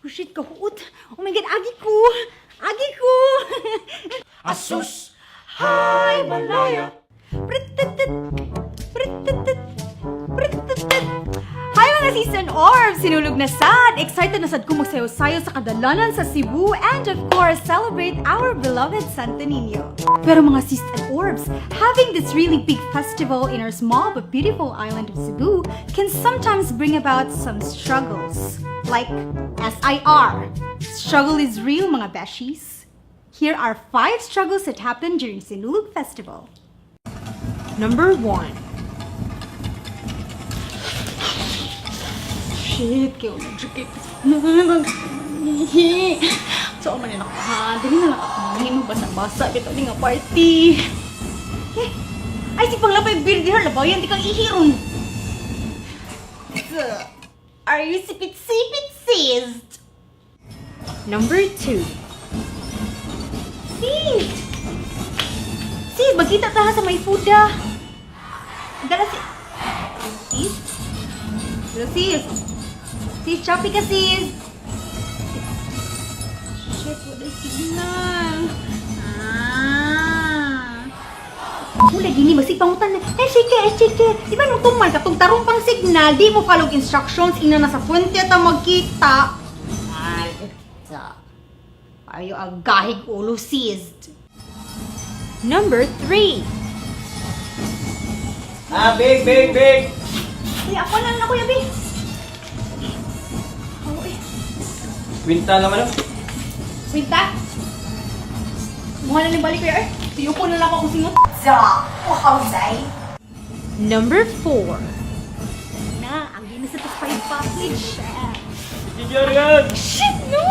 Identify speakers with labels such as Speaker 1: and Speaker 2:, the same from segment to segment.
Speaker 1: Oh shit, kahuot. Oh my God, agi ko. Agi ko.
Speaker 2: Asus! Hi, Malaya!
Speaker 1: Prittitit. Prittitit. Prittitit. Hi mga season orbs! Sinulog na sad! Excited na sad ko magsayo-sayo sa kadalanan sa Cebu and of course, celebrate our beloved Santo Niño. Pero mga sis and orbs, having this really big festival in our small but beautiful island of Cebu can sometimes bring about some struggles. Like SIR. Struggle is real mga beshies. Here are 5 struggles that happened during Sinulog Festival. Number 1. Shit, kayo nag-jukit. So, man nila ka. Dali na lang ako. Hindi mo basa-basa. Bito di nga party. Ay, si Panglapay Birdir. Labayan, di kang ihiron. Are you sipit-sipit seized? Number 2. Seized! Seized, magkita tayo sa may food Dala si... Seized? Dala seized. Sis, choppy ka, sis! Shit, wala signal. Mula gini, magsipangutan na. Sige. Di ba nung tumal ka, itong tarong pang signal, di mo follow instructions, ina na sa puente at magkita. Ayo agahig ulo, sis. Number 3.
Speaker 2: Big!
Speaker 1: Ay, ako na kuya, Big.
Speaker 2: Kwinta naman ako.
Speaker 1: Winta? Mukha na balik ko yan. Tiyo ko na lang ako singot. Dzae. Number 4. Na, ang ginis ito sa package.
Speaker 2: Diyan!
Speaker 1: Shit, no!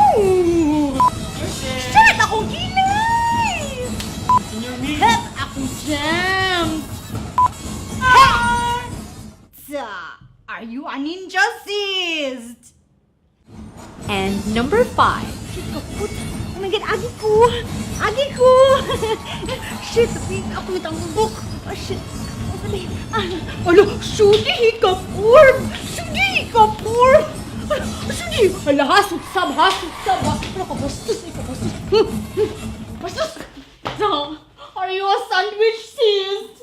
Speaker 1: Shit, ako ginis!
Speaker 2: Senior me!
Speaker 1: Hep, ako jam! Are you a ninja, sis? And number 5. Shit, kaput. Oh my God, agi ko! Shit, ako itang bubok. Oh shit. Alo, sudi kapur! Sudi! Hala, hasut-sab. Ano ka, bastos. Bastos! Are you a sandwich, sis?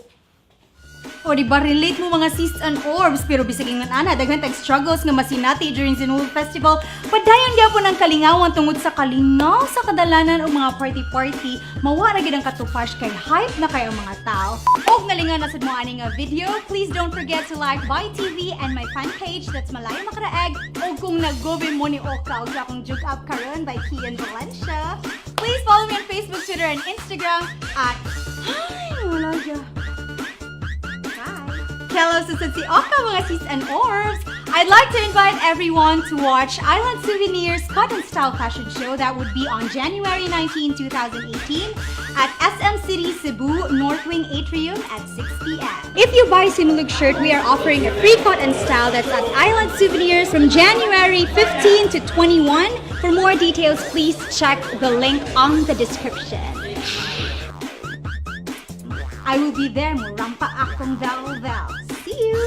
Speaker 1: O diba, relate mo mga sis and orbs, pero bisaging ng ana, daghan tag struggles nga masinati during Sinulog Festival, padayon gyapon ang kalingawan tungod sa kalingaw sa kadalanan o mga party-party, mawa ra gid ang katupash kay hype na kayo mga tao. Og nalingan na sad mo ani nga video, please don't forget to like by TV and my fan page, that's Malaya Macaraeg, o kung naggobe mo ni Okaw sa akong Juke Up Karon by Kian Valencia. Please follow me on Facebook, Twitter, and Instagram at Malaya. Hello sa si Oka mga sis and orbs! I'd like to invite everyone to watch Island Souvenirs Cotton Style Fashion Show that would be on January 19, 2018 at SM City, Cebu, North Wing Atrium at 6 p.m. If you buy Sinulog shirt, we are offering a free cotton style that's at Island Souvenirs from January 15 to 21. For more details, please check the link on the description. I will be there mo rampa akong vel. See you!